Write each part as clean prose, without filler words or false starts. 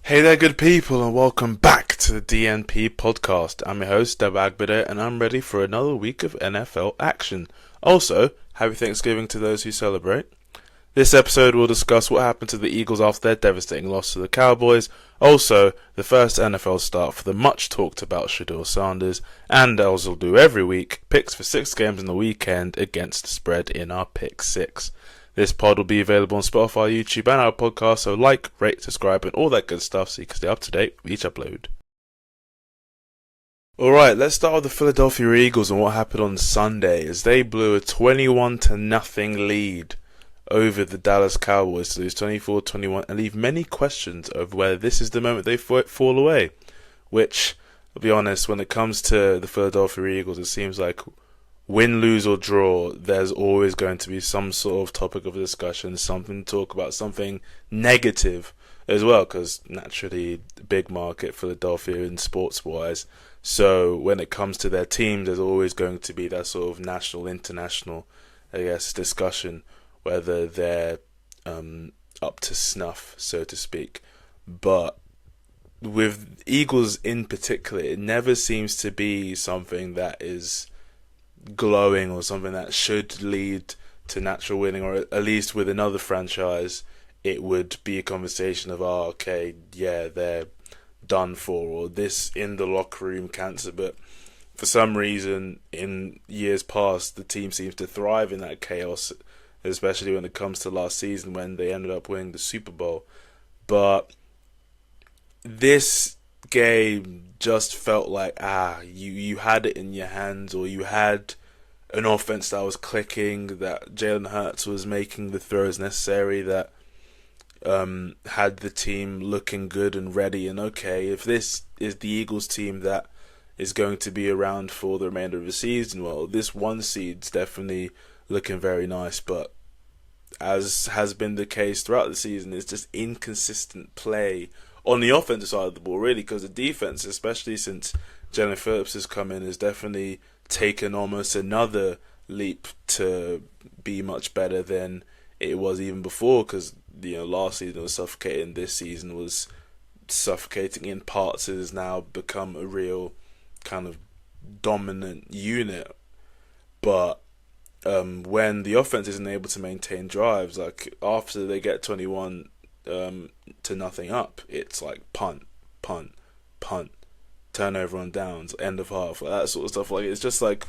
Hey there, good people, and welcome back to the DNP podcast. I'm your host, Deb Agbade, and I'm ready for another week of NFL action. Also, happy Thanksgiving to those who celebrate. This episode will discuss what happened to the Eagles after their devastating loss to the Cowboys, also the first NFL start for the much talked about Shedeur Sanders, and as we'll do every week, picks for 6 games in the weekend against the spread in our Pick 6. This pod will be available on Spotify, YouTube, and our podcast, so like, rate, subscribe, and all that good stuff so you can stay up to date with each upload. Alright, let's start with the Philadelphia Eagles and what happened on Sunday as they blew a 21-0 lead over the Dallas Cowboys to lose 24-21 and leave many questions over whether this is the moment they fall away. Which, I'll be honest, when it comes to the Philadelphia Eagles, it seems like win, lose or draw, there's always going to be some sort of topic of discussion, something to talk about, something negative as well, because naturally, big market, Philadelphia in sports-wise. So when it comes to their team, there's always going to be that sort of national, international, discussion, whether they're up to snuff, so to speak. But with Eagles in particular, it never seems to be something that is glowing or something that should lead to natural winning, or at least with another franchise it would be a conversation of they're done for, or this in the locker room cancer. But for some reason in years past the team seems to thrive in that chaos, especially when it comes to last season when they ended up winning the Super Bowl. But this game just felt like you had it in your hands, or you had an offense that was clicking, that Jalen Hurts was making the throws necessary, that had the team looking good and ready. And if this is the Eagles team that is going to be around for the remainder of the season, well, this 1 seed's definitely looking very nice. But as has been the case throughout the season, it's just inconsistent play on the offensive side of the ball, really, because the defense, especially since Jalen Phillips has come in, has definitely taken almost another leap to be much better than it was even before, because last season was suffocating, this season was suffocating in parts. It has now become a real kind of dominant unit. But when the offense isn't able to maintain drives, like after they get 21 to nothing up, it's like punt, turnover on downs, end of half, like that sort of stuff. Like, it's just like,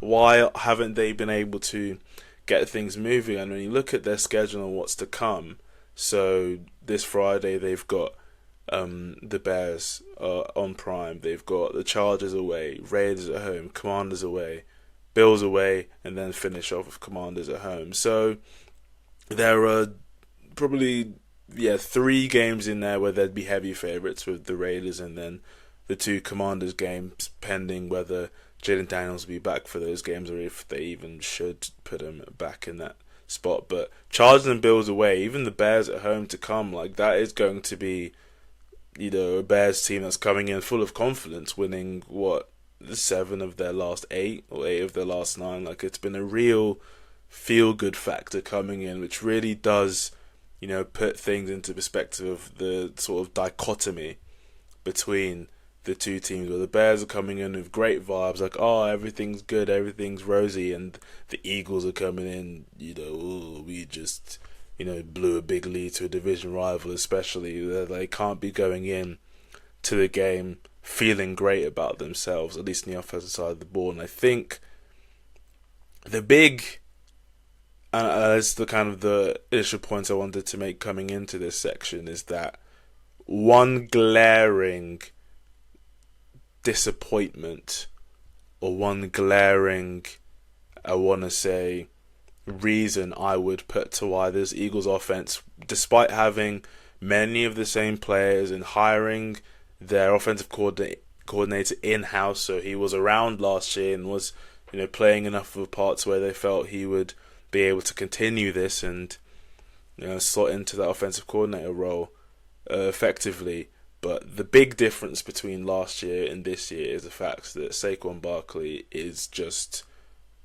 why haven't they been able to get things moving? And when you look at their schedule and what's to come, so this Friday they've got the Bears on Prime, they've got the Chargers away, Raiders at home, Commanders away, Bills away, and then finish off with Commanders at home. So there are probably 3 games in there where there'd be heavy favourites with the Raiders, and then the 2 Commanders games pending whether Jaden Daniels will be back for those games, or if they even should put him back in that spot. But Chargers and Bills away, even the Bears at home to come, like that is going to be a Bears team that's coming in full of confidence, winning 7 of their last 8 or 8 of their last 9. Like, it's been a real feel-good factor coming in, which really does put things into perspective of the sort of dichotomy between the 2 teams, where the Bears are coming in with great vibes, like, everything's good, everything's rosy, and the Eagles are coming in, we just, blew a big lead to a division rival, especially. They can't be going in to the game feeling great about themselves, at least in the offensive side of the ball. And I think the big, that's the kind of the initial points I wanted to make coming into this section, is that one glaring disappointment, or one glaring, I want to say, reason I would put to why this Eagles offense, despite having many of the same players and hiring their offensive coordinator in-house, so he was around last year and was playing enough of parts where they felt he would be able to continue this and slot into that offensive coordinator role effectively. But the big difference between last year and this year is the fact that Saquon Barkley is just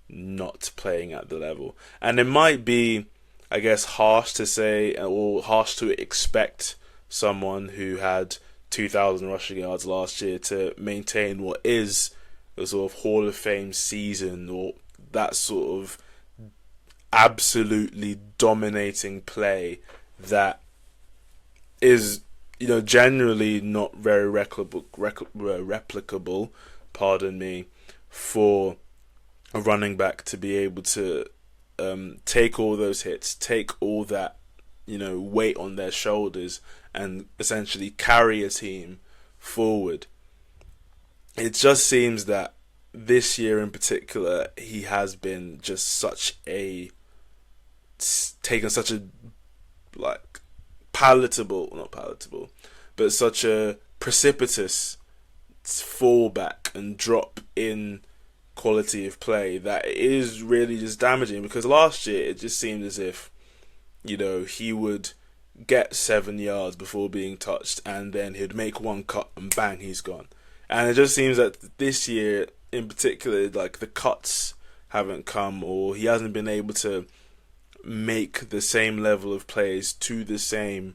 not playing at the level. And it might be, I guess, harsh to say, or harsh to expect someone who had 2,000 rushing yards last year to maintain what is a sort of Hall of Fame season, or that sort of absolutely dominating play that is, generally not very replicable, pardon me, for a running back to be able to take all those hits, take all that, weight on their shoulders, and essentially carry a team forward. It just seems that this year in particular, he has been just taken such a, like, not palatable, but such a precipitous fallback and drop in quality of play that it is really just damaging. Because last year it just seemed as if, he would get 7 yards before being touched, and then he'd make one cut and bang, he's gone. And it just seems that this year in particular, like, the cuts haven't come, or he hasn't been able to make the same level of plays to the same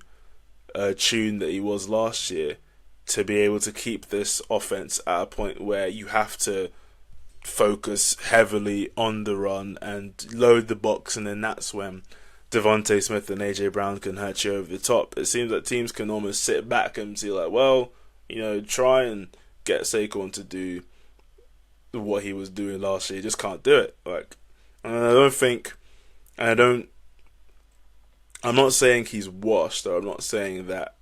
tune that he was last year, to be able to keep this offense at a point where you have to focus heavily on the run and load the box, and then that's when Devontae Smith and AJ Brown can hurt you over the top. It seems that teams can almost sit back and see, like, well, try and get Saquon to do what he was doing last year. He just can't do it. I'm not saying he's washed, or I'm not saying that,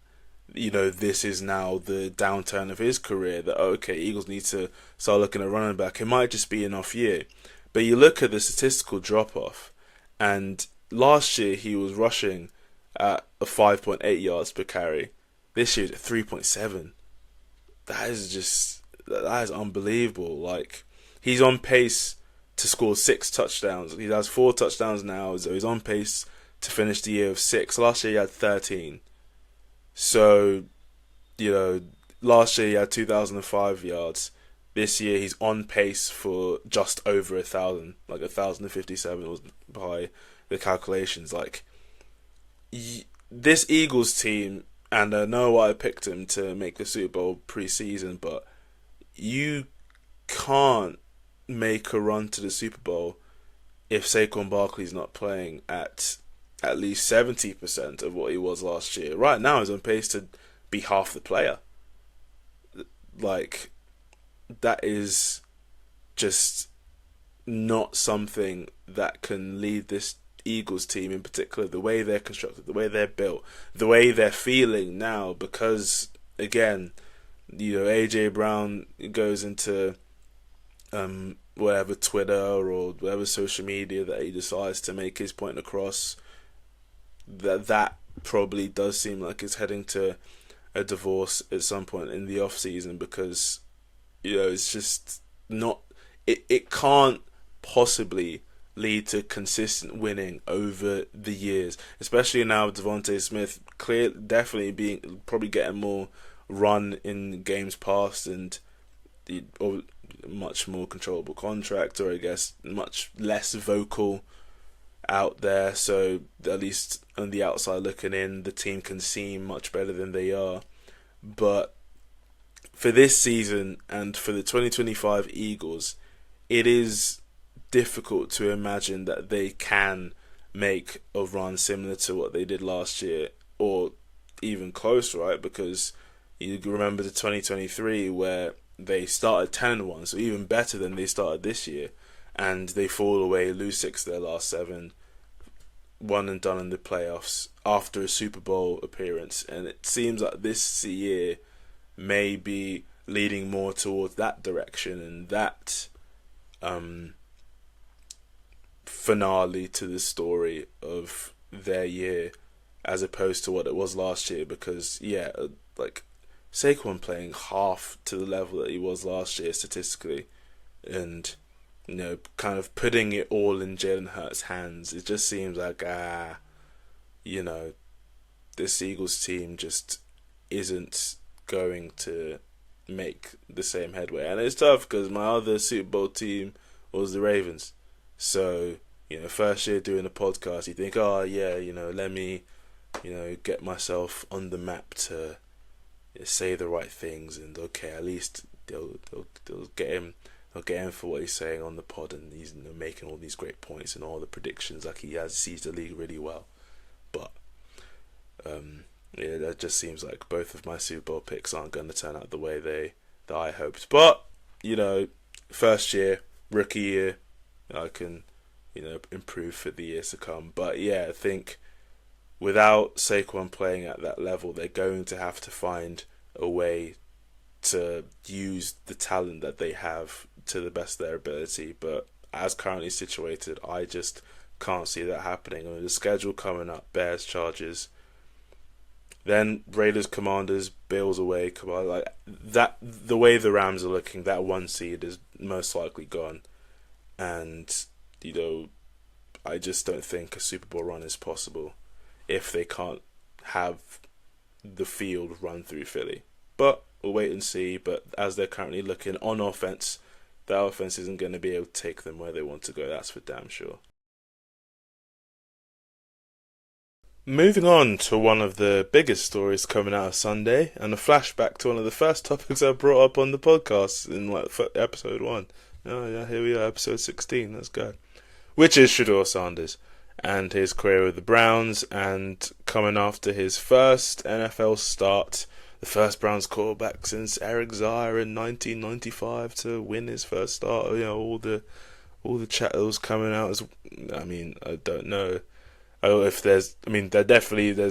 this is now the downturn of his career, that, okay, Eagles need to start looking at running back. It might just be an off year. But you look at the statistical drop-off, and last year he was rushing at a 5.8 yards per carry. This year at 3.7. That is unbelievable. Like, he's on pace to score 6 touchdowns. He has 4 touchdowns now, so he's on pace to finish the year with 6. Last year he had 13. So, last year he had 2,005 yards. This year he's on pace for just over 1,000. Like 1,057 was by the calculations. Like, this Eagles team, and I know I picked him to make the Super Bowl preseason, but you can't make a run to the Super Bowl if Saquon Barkley's not playing at least 70% of what he was last year. Right now he's on pace to be half the player. Like, that is just not something that can lead this Eagles team in particular, the way they're constructed, the way they're built, the way they're feeling now, because, again, AJ Brown goes into whatever Twitter or whatever social media that he decides to make his point across, that probably does seem like it's heading to a divorce at some point in the off season, because it's just not, it can't possibly lead to consistent winning over the years, especially now with Devontae Smith definitely probably getting more run in games past, and the much more controllable contract, or I guess much less vocal out there, so at least on the outside looking in, the team can seem much better than they are. But for this season and for the 2025 Eagles, it is difficult to imagine that they can make a run similar to what they did last year, or even close, right? Because you remember the 2023 where they started 10-1, so even better than they started this year, and they fall away, lose 6 of their last 7, one and done in the playoffs after a Super Bowl appearance. And it seems like this year may be leading more towards that direction, and that finale to the story of their year, as opposed to what it was last year. Because like Saquon playing half to the level that he was last year statistically, and kind of putting it all in Jalen Hurts' hands, it just seems like this Eagles team just isn't going to make the same headway. And it's tough because my other Super Bowl team was the Ravens. So, first year doing a podcast, you think, let me get myself on the map to say the right things, and okay, at least they'll get him. They'll get him for what he's saying on the pod, and he's making all these great points and all the predictions. Like, he sees the league really well, but that just seems like both of my Super Bowl picks aren't going to turn out the way that I hoped. But first year, rookie year, I can improve for the years to come. But yeah, I think without Saquon playing at that level, they're going to have to find a way to use the talent that they have to the best of their ability. But as currently situated, I just can't see that happening. The schedule coming up: Bears, Chargers, then Raiders, Commanders, Bills away. Like that, the way the Rams are looking, that 1 seed is most likely gone, and I just don't think a Super Bowl run is possible if they can't have the field run through Philly. But we'll wait and see. But as they're currently looking on offense, that offense isn't going to be able to take them where they want to go. That's for damn sure. Moving on to one of the biggest stories coming out of Sunday, and a flashback to one of the first topics I brought up on the podcast in episode 1. Oh yeah, here we are, episode 16. Let's go. Which is Shedeur Sanders and his career with the Browns, and coming after his first NFL start, the first Browns quarterback since Eric Zaire in 1995 to win his first start. All the chat that was coming out. I don't know. If there's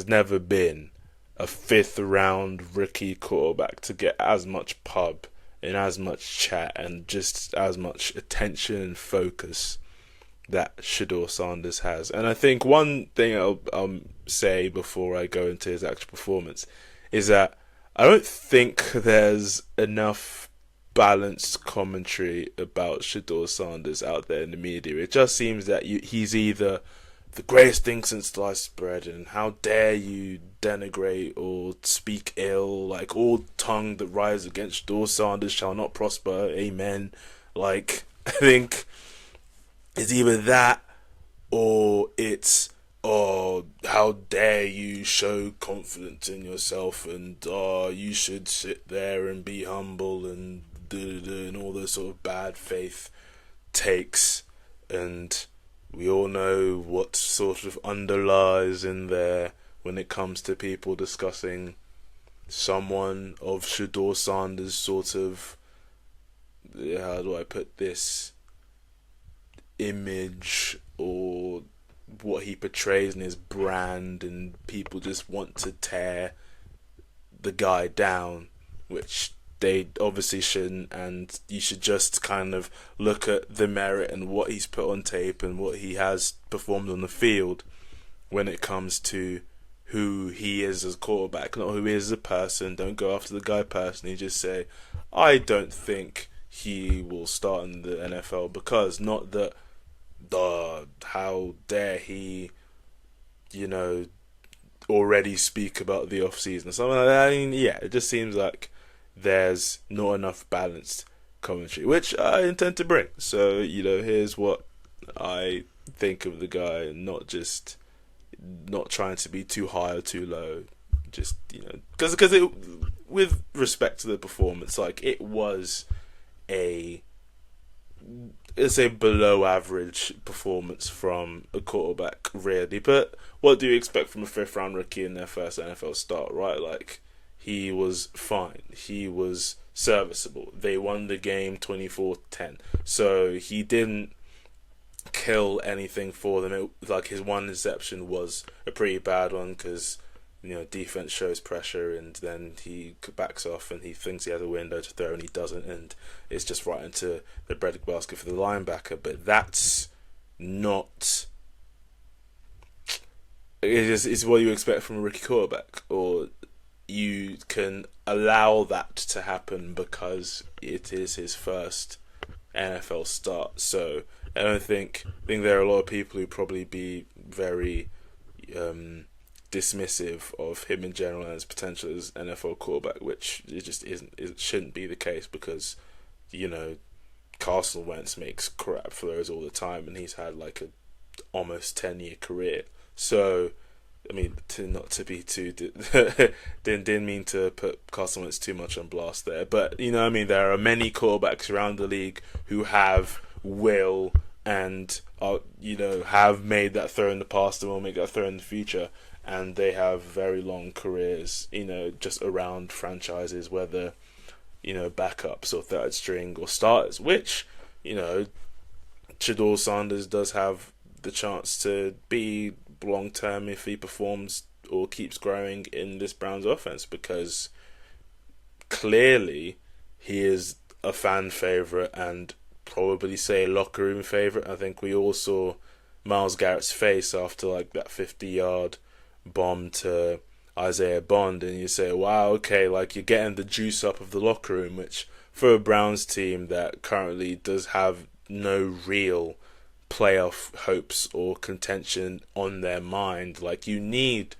never been a 5th round rookie quarterback to get as much pub and as much chat and just as much attention and focus that Shedeur Sanders has. And I think one thing I'll say before I go into his actual performance is that I don't think there's enough balanced commentary about Shedeur Sanders out there in the media. It just seems that he's either the greatest thing since sliced bread, and how dare you denigrate or speak ill, like all tongue that rises against Shedeur Sanders shall not prosper, amen. Like, I think it's either that or it's, oh, how dare you show confidence in yourself, and you should sit there and be humble and and all those sort of bad faith takes. And we all know what sort of underlies in there when it comes to people discussing someone of Shedeur Sanders' sort of, how do I put this, image or what he portrays in his brand, and people just want to tear the guy down, which they obviously shouldn't, and you should just kind of look at the merit and what he's put on tape and what he has performed on the field when it comes to who he is as a quarterback, not who he is as a person. Don't go after the guy personally, just say, I don't think he will start in the NFL because, not that, how dare he, already speak about the off-season or something like that. I mean, yeah, it just seems like there's not enough balanced commentary, which I intend to bring. So, here's what I think of the guy, not trying to be too high or too low. Just, because with respect to the performance, like, it was it's a below average performance from a quarterback, really. But what do you expect from a 5th round rookie in their first NFL start, right? Like, he was fine. He was serviceable. They won the game 24-10. So he didn't kill anything for them. His one interception was a pretty bad one because, defense shows pressure and then he backs off and he thinks he has a window to throw and he doesn't, and it's just right into the bread basket for the linebacker. But that's not... It's what you expect from a rookie quarterback, or you can allow that to happen because it is his first NFL start. So I don't think there are a lot of people who probably be very dismissive of him in general and his potential as NFL quarterback, which it just isn't. It shouldn't be the case because, Carson Wentz makes crap throws all the time and he's had like a almost 10-year career. So I mean, to not to be too didn't mean to put Carson Wentz too much on blast there, but you know what I mean. There are many quarterbacks around the league who have will and are, you know, have made that throw in the past and will make that throw in the future, and they have very long careers, you know, just around franchises, whether, you know, backups or third string or starters, which, you know, Shador Sanders does have the chance to be long term if he performs or keeps growing in this Browns offense, because clearly he is a fan favorite and probably say locker room favorite. I think we all saw Myles Garrett's face after like that 50-yard bomb to Isaiah Bond, and you say, wow, okay, like you're getting the juice up of the locker room, which for a Browns team that currently does have no real playoff hopes or contention on their mind, like you need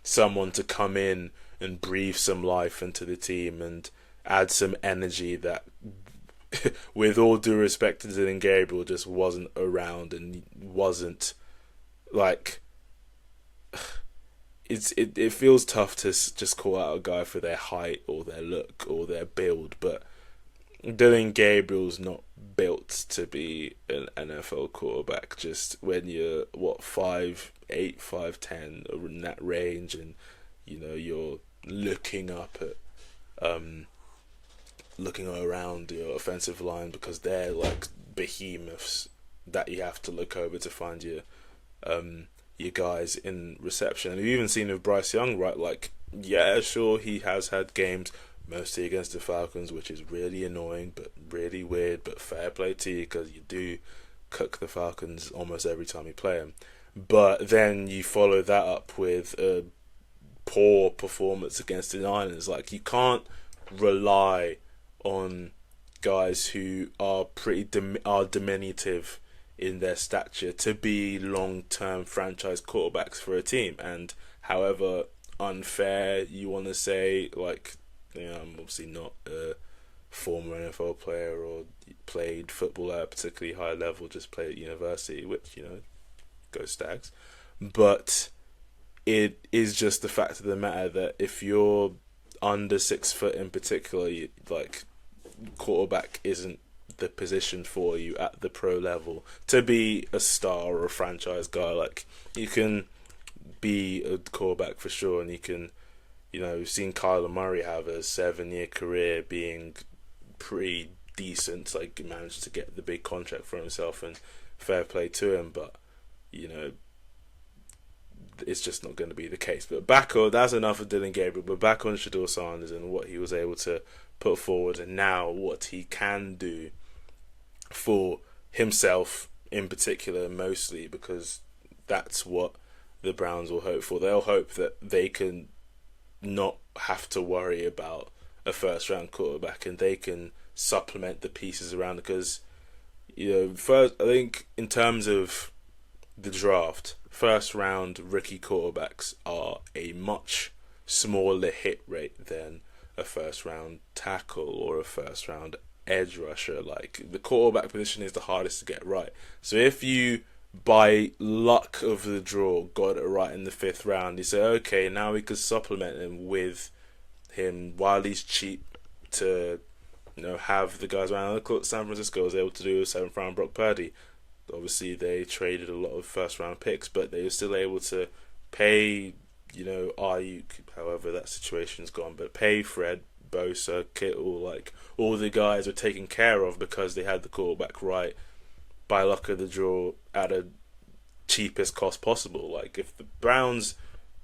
someone to come in and breathe some life into the team and add some energy that with all due respect to Dylan Gabriel just wasn't around and wasn't like it feels tough to just call out a guy for their height or their look or their build, but Dylan Gabriel's not built to be an NFL quarterback. Just when you're 5'8", 5'10", or in that range, and you know you're looking up at looking around your offensive line because they're like behemoths that you have to look over to find your guys in reception. And we've even seen with Bryce Young, right? Like, yeah, sure, he has had games mostly against the Falcons, which is really annoying, but really weird, but fair play to you because you do cook the Falcons almost every time you play them. But then you follow that up with a poor performance against the Niners. Like, you can't rely on guys who are are diminutive in their stature to be long-term franchise quarterbacks for a team. And however unfair you want to say, like, you know, I'm obviously not a former NFL player or played football at a particularly high level, just played at university, which, you know, go Stags. But it is just the fact of the matter that if you're under 6 foot in particular, like, quarterback isn't the position for you at the pro level to be a star or a franchise guy. Like, you can be a quarterback for sure, and you can, you know, we've seen Kyler Murray have a 7-year career being pretty decent, like managed to get the big contract for himself, and fair play to him, but, you know, it's just not going to be the case. But back on, that's enough of Dylan Gabriel, but back on Shador Sanders and what he was able to put forward, and now what he can do for himself in particular, mostly because that's what the Browns will hope for. They'll hope that they can not have to worry about a first round quarterback and they can supplement the pieces around it, because, you know, first, I think in terms of the draft, first round rookie quarterbacks are a much smaller hit rate than a first round tackle or a first round edge rusher. Like, the quarterback position is the hardest to get right. So if you, by luck of the draw, got it right in the 5th round, you say, okay, now we could supplement him with him while he's cheap to, you know, have the guys around. Look what San Francisco was able to do with 7th round Brock Purdy. Obviously, they traded a lot of first round picks, but they were still able to pay, you know, Ayuk, however that situation's gone, but pay Fred, Bosa, Kittle, like, all the guys were taken care of because they had the quarterback right by luck of the draw at a cheapest cost possible. Like, if the Browns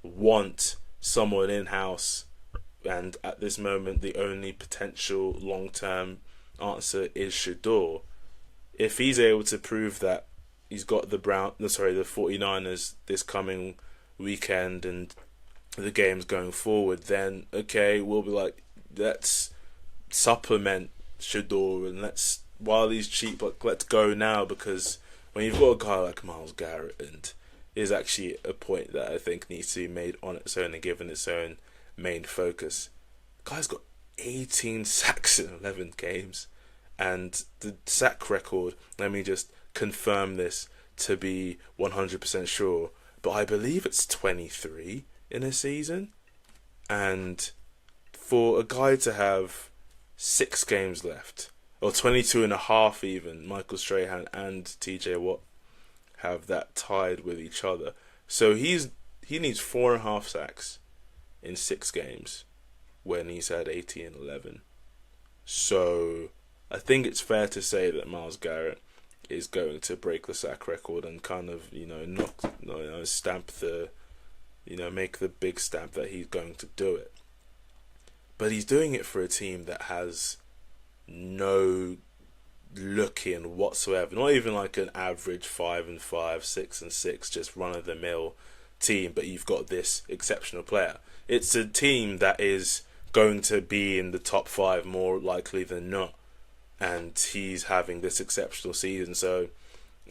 want someone in-house, and at this moment the only potential long-term answer is Shador, if he's able to prove that he's got the 49ers this coming weekend and the games going forward, then okay, we'll be like, let's supplement Shador and let's, while he's cheap, like, let's go now, because when you've got a guy like Myles Garrett, and is actually a point that I think needs to be made on its own and given its own main focus. Guy's got 18 sacks in 11 games, and the sack record, let me just confirm this to be 100% sure, but I believe it's 23 in a season. And for a guy to have 6 games left, or 22 and a half even, Michael Strahan and TJ Watt have that tied with each other. So he needs 4.5 sacks in 6 games when he's had 80 and 11. So I think it's fair to say that Myles Garrett is going to break the sack record and kind of, stamp the, make the big stamp that he's going to do it. But he's doing it for a team that has no look in whatsoever. Not even like an average 5-5, 6-6, just run of the mill team. But you've got this exceptional player. It's a team that is going to be in the top 5 more likely than not. And he's having this exceptional season. So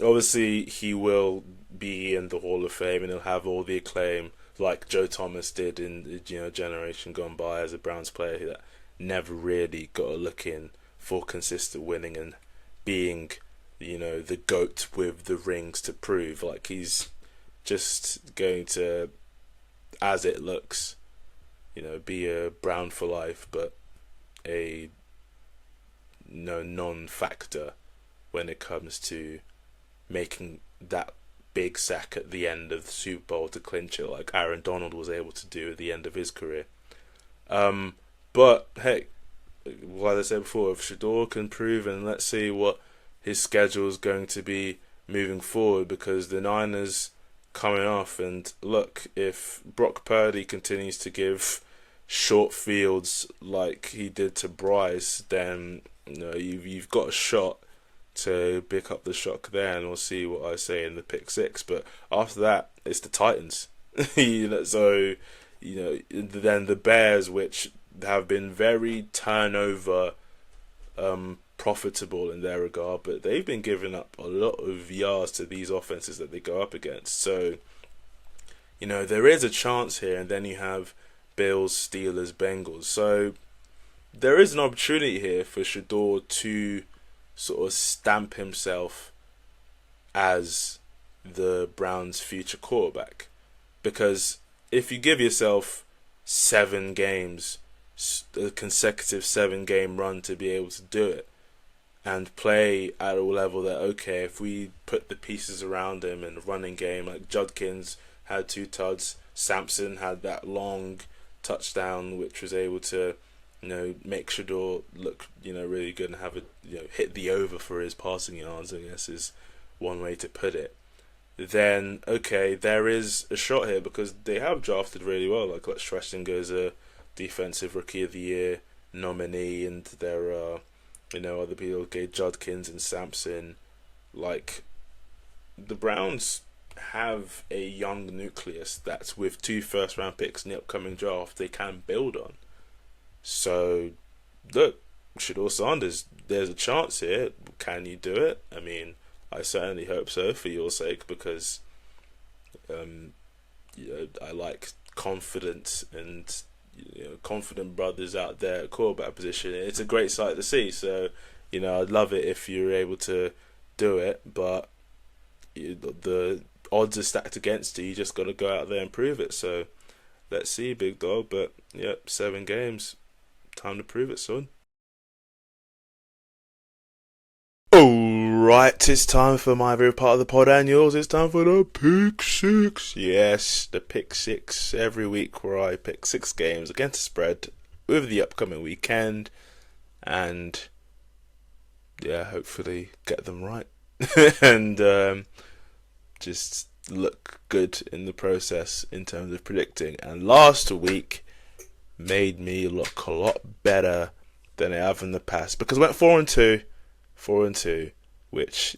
obviously he will be in the Hall of Fame and he'll have all the acclaim like Joe Thomas did in the generation gone by as a Browns player that never really got a look in for consistent winning and being, the GOAT with the rings to prove. Like he's just going to, as it looks, be a Brown for life, but a non-factor when it comes to making that big sack at the end of the Super Bowl to clinch it, like Aaron Donald was able to do at the end of his career. But hey, like I said before, if Shador can prove, and let's see what his schedule is going to be moving forward, because the Niners coming off, and look, if Brock Purdy continues to give short fields like he did to Bryce, then you've got a shot to pick up the shock there, and we'll see what I say in the pick 6. But after that, it's the Titans. So then the Bears, which have been very turnover profitable in their regard, but they've been giving up a lot of yards to these offenses that they go up against. So there is a chance here, and then you have Bills, Steelers, Bengals. So there is an opportunity here for Shador to sort of stamp himself as the Browns' future quarterback. Because if you give yourself 7 games, a consecutive 7-game run to be able to do it, and play at a level that, okay, if we put the pieces around him in a running game, like Judkins had 2 tuds, Sampson had that long touchdown which was able to make Shador look really good and have a hit the over for his passing yards, I guess is one way to put it. Then okay, there is a shot here because they have drafted really well. Like Schlesinger is a defensive rookie of the year nominee, and there are other people, okay, Judkins and Sampson. Like the Browns have a young nucleus that's with 2 first-round picks in the upcoming draft they can build on. So, look, Shador Sanders, there's a chance here. Can you do it? I mean, I certainly hope so for your sake, because I like confident and confident brothers out there at quarterback position. It's a great sight to see. So, I'd love it if you're able to do it, but the odds are stacked against you. You just got to go out there and prove it. So, let's see, big dog. But, 7 games. Time to prove it, son. Alright, it's time for my favorite part of the pod and yours. It's time for the pick 6. Yes, the pick 6 every week, where I pick 6 games against the spread over the upcoming weekend, and hopefully get them right and just look good in the process in terms of predicting. And last week made me look a lot better than I have in the past, because I went 4-2, which,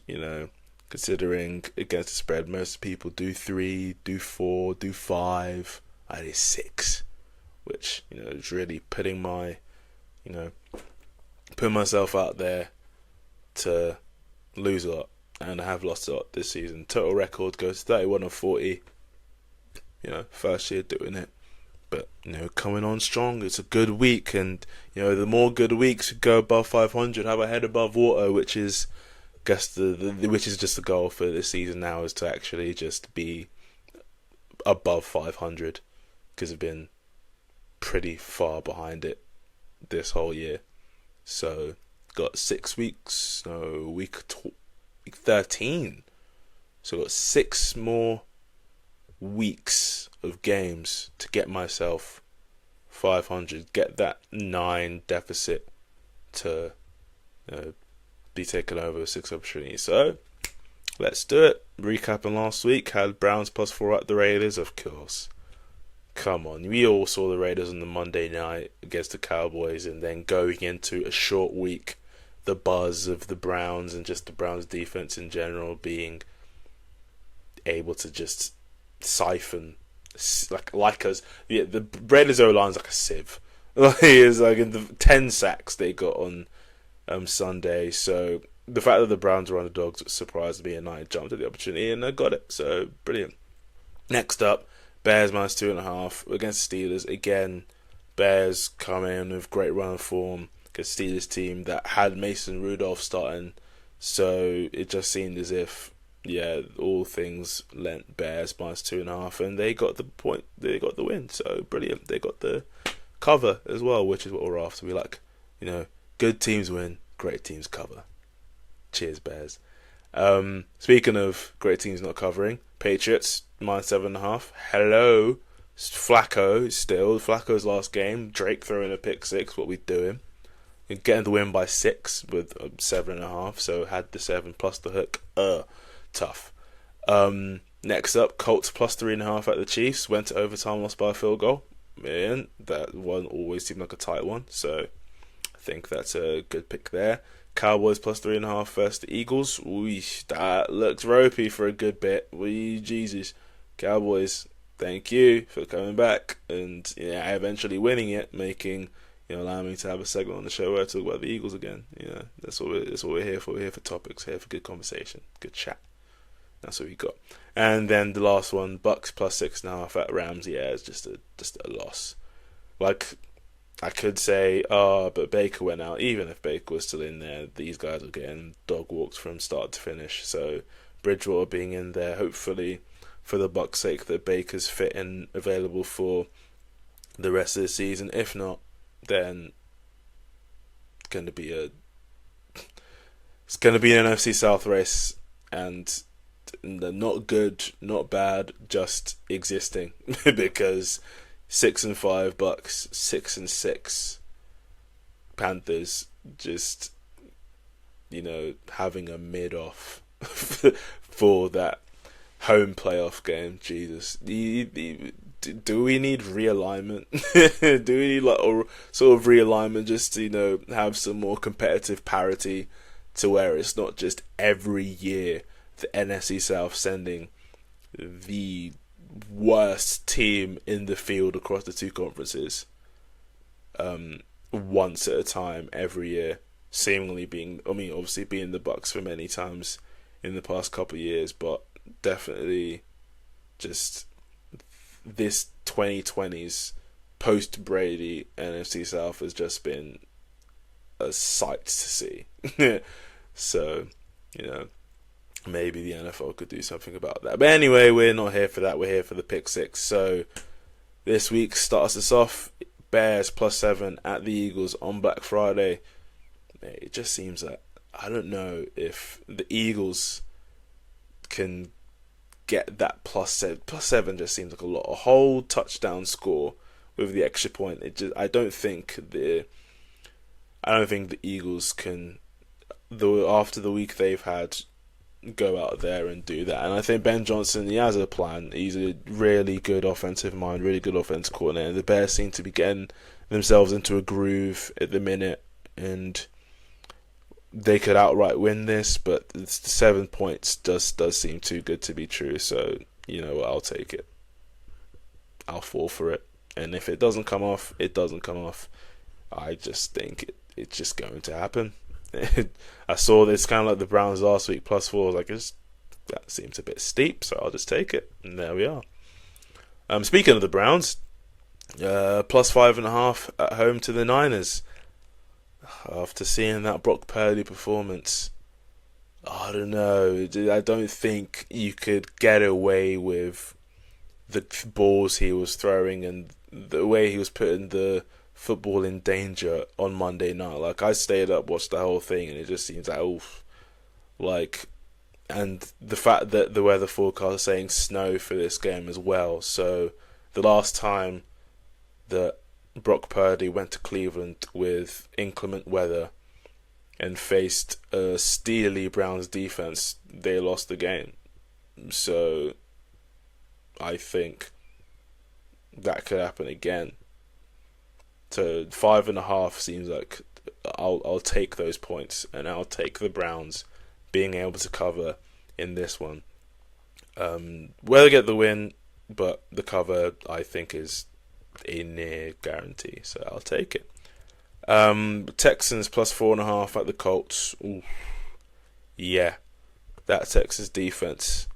considering against the spread, most people do 3, do 4, do 5. I did 6, which, is really putting myself out there to lose a lot, and I have lost a lot this season. Total record goes 31-40. First year doing it. But, coming on strong. It's a good week, and, the more good weeks go above 500, have a head above water, which is, I guess, which is just the goal for this season now, is to actually just be above 500 because they've been pretty far behind it this whole year. So got 6 weeks, no, week 13. So got 6 more weeks of games to get myself 500, get that 9 deficit to be taken over 6 opportunities. So let's do it. Recapping last week, had Browns +4 at the Raiders, of course. Come on, we all saw the Raiders on the Monday night against the Cowboys, and then going into a short week, the buzz of the Browns and just the Browns defense in general being able to just siphon like us. Yeah, the Raiders O-line's like a sieve. It's like in the 10 sacks they got on Sunday. So the fact that the Browns were underdogs surprised me, and I jumped at the opportunity and I got it. So brilliant. Next up, Bears -2.5 against Steelers. Again, Bears come in with great run of form against Steelers team that had Mason Rudolph starting. So it just seemed as if, all things lent Bears -2.5, and they got the point. They got the win. So brilliant. They got the cover as well, which is what we're after. We like, good teams win, great teams cover. Cheers, Bears. Speaking of great teams not covering, Patriots -7.5. Hello, Flacco's last game. Drake throwing a pick 6. What we doing? And getting the win by 6 with 7.5. So had the 7 plus the hook. Tough. Next up, Colts +3.5 at the Chiefs. Went to overtime, lost by a field goal. Man, that one always seemed like a tight one. So I think that's a good pick there. Cowboys +3.5 versus the Eagles. That looks ropey for a good bit. Jesus. Cowboys, thank you for coming back and eventually winning it, making allowing me to have a segment on the show where I talk about the Eagles again. That's what we're here for. We're here for topics, here for good conversation, good chat. That's what we got. And then the last one, Bucks +6.5 at Rams. It's just a loss. Like, I could say, but Baker went out. Even if Baker was still in there, these guys are getting dog walks from start to finish. So Bridgewater being in there, hopefully for the Bucks' sake, that Baker's fit and available for the rest of the season. If not, then it's going to be an NFC South race, and not good, not bad, just existing because 6-5 Bucks, 6-6 Panthers, just having a mid-off for that home playoff game. Jesus, do we need realignment? Do we need a sort of realignment just to have some more competitive parity, to where it's not just every year the NFC South sending the worst team in the field across the two conferences once at a time every year, seemingly obviously being the Bucks for many times in the past couple of years, but definitely just this 2020's post Brady NFC South has just been a sight to see. So maybe the NFL could do something about that. But anyway, we're not here for that. We're here for the pick 6. So this week starts us off, Bears +7 at the Eagles on Black Friday. It just seems that I don't know if the Eagles can get that +7 just seems like a lot. A whole touchdown score with the extra point. I don't think the Eagles can, after the week they've had, go out there and do that. And I think Ben Johnson, he has a plan. He's a really good offensive mind, really good offense coordinator. The Bears seem to be getting themselves into a groove at the minute, and they could outright win this, but the 7 points does seem too good to be true. So I'll take it. I'll fall for it, and if it doesn't come off, it doesn't come off. I just think it's just going to happen. I saw this kind of like the Browns last week +4. That seems a bit steep, so I'll just take it, and there we are. Speaking of the Browns, +5.5 at home to the Niners. After seeing that Brock Purdy performance, I don't know. I don't think you could get away with the balls he was throwing and the way he was putting the football in danger on Monday night. Like, I stayed up, watched the whole thing, and it just seems like, oof. Like, and the fact that the weather forecast is saying snow for this game as well. So, the last time that Brock Purdy went to Cleveland with inclement weather and faced a steely Browns defense, they lost the game. So, I think that could happen again. So 5.5 seems like I'll take those points, and I'll take the Browns being able to cover in this one. Whether get the win, but the cover I think is a near guarantee, so I'll take it. Texans plus 4.5 at the Colts. Ooh. Yeah, that Texas defense.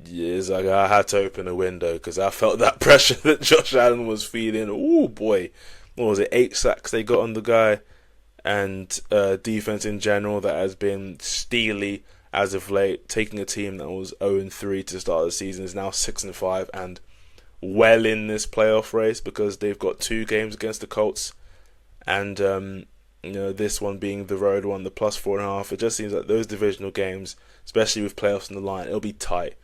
It's like I had to open a window because I felt that pressure that Josh Allen was feeling. Oh boy, what was it? 8 sacks they got on the guy, and defense in general that has been steely as of late. Taking a team that was 0-3 to start the season is now 6-5 and well in this playoff race because they've got 2 games against the Colts, and this one being the road one, the plus 4.5. It just seems like those divisional games, especially with playoffs on the line, it'll be tight.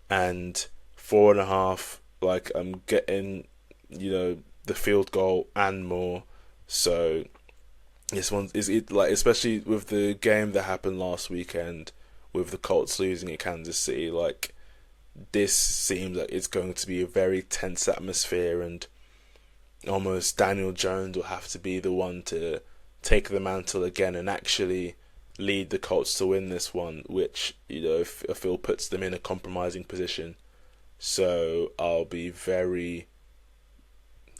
And 4.5, like, I'm getting, the field goal and more. So this one is it, like, especially with the game that happened last weekend with the Colts losing at Kansas City, like, this seems like it's going to be a very tense atmosphere, and almost Daniel Jones will have to be the one to take the mantle again and actually lead the Colts to win this one, which, I feel puts them in a compromising position. So I'll be very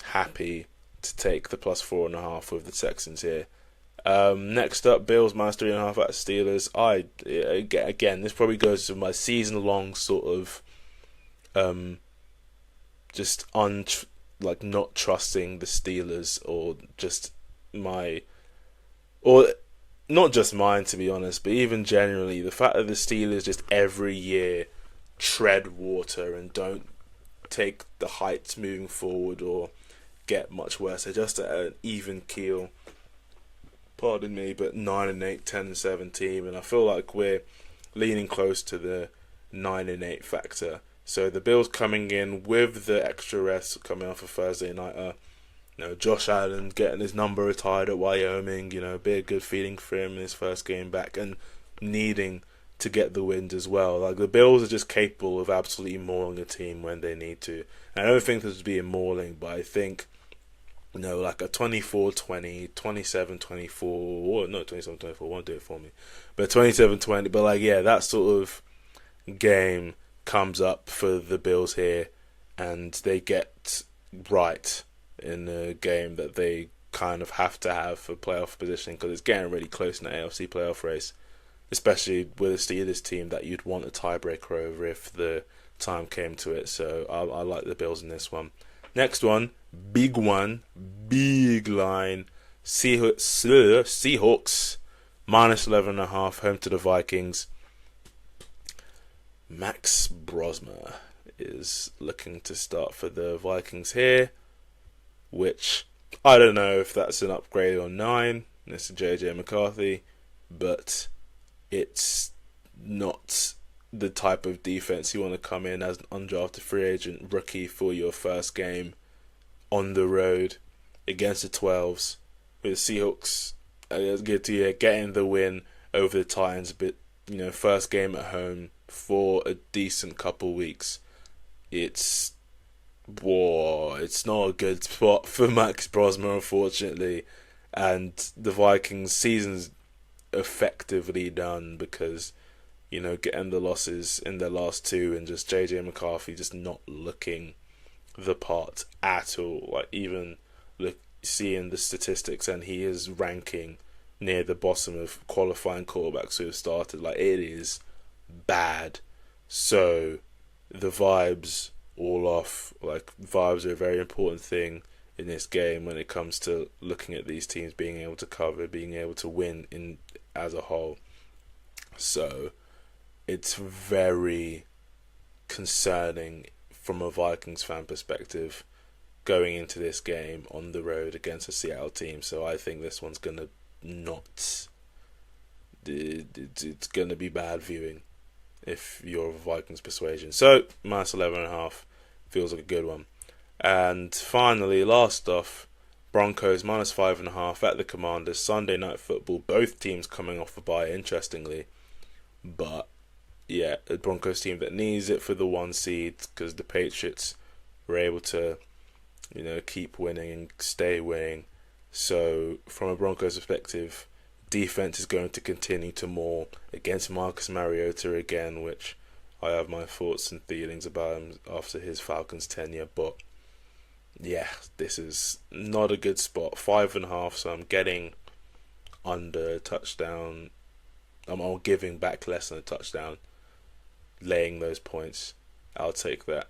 happy to take the plus 4.5 with the Texans here. Next up, Bills minus 3.5 at Steelers. Again, this probably goes to my season-long sort of just not trusting the Steelers, or just not just mine, to be honest, but even generally, the fact that the Steelers just every year tread water and don't take the heights moving forward or get much worse. They're just at an even keel, pardon me, but 9-8, 10-7 team, and I feel like we're leaning close to the 9-8 factor. So the Bills coming in with the extra rest coming off a Thursday nighter. Josh Allen getting his number retired at Wyoming, be a good feeling for him in his first game back, and needing to get the wins as well. Like, the Bills are just capable of absolutely mauling a team when they need to. And I don't think this would be a mauling, but I think, like a 24-20, 27-24, or no, 27-24 won't do it for me, but 27-20, but that sort of game comes up for the Bills here, and they get right in a game that they kind of have to have for playoff positioning, because it's getting really close in the AFC playoff race, especially with a Steelers team that you'd want a tiebreaker over if the time came to it. So I like the Bills in this one. Next one, big line, Seahawks minus 11.5 home to the Vikings. Max Brosmer is looking to start for the Vikings here, which I don't know if that's an upgrade on 9. This is JJ McCarthy, but it's not the type of defense you want to come in as an undrafted free agent rookie for your first game on the road against the 12s with the Seahawks. Getting the win over the Titans, but first game at home for a decent couple weeks. It's not a good spot for Max Brosmer, unfortunately, and the Vikings' season's effectively done because getting the losses in their last 2, and just JJ McCarthy just not looking the part at all. Like, even seeing the statistics, and he is ranking near the bottom of qualifying quarterbacks who have started. Like, it is bad. So the vibes all off. Like, vibes are a very important thing in this game when it comes to looking at these teams being able to cover, being able to win in as a whole. So it's very concerning from a Vikings fan perspective going into this game on the road against a Seattle team. So I think this one's gonna not. It's gonna be bad viewing if you're of Vikings persuasion. So minus 11.5 feels like a good one. And finally, last off, Broncos minus 5.5 at the Commanders. Sunday Night Football. Both teams coming off a bye, interestingly. But yeah, the Broncos team that needs it for the 1 seed, because the Patriots were able to, keep winning and stay winning. So from a Broncos perspective, defense is going to continue to maul against Marcus Mariota again, which I have my thoughts and feelings about him after his Falcons tenure. But yeah, this is not a good spot. 5.5, so I'm getting under a touchdown. I'm giving back less than a touchdown, laying those points. I'll take that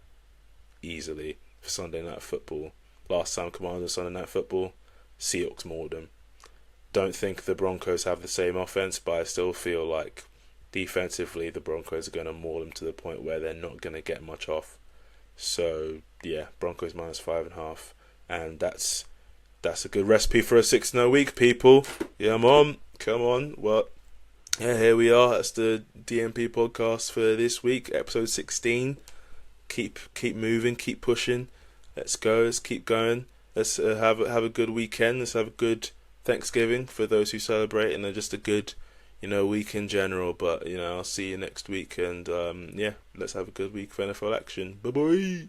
easily for Sunday Night Football. Last time Commanders Sunday Night Football, Seahawks mauled them. Don't think the Broncos have the same offense, but I still feel like defensively the Broncos are going to maul them to the point where they're not going to get much off. So yeah, Broncos minus 5.5, and that's a good recipe for a 6-0 week, people. Yeah, come on. Well, yeah, here we are. That's the DNP podcast for this week, episode 16. Keep moving, keep pushing. Let's go. Let's keep going. Let's have a good weekend. Let's have a good Thanksgiving for those who celebrate, and just a good, week in general. But I'll see you next week, and let's have a good week of NFL action. Bye bye.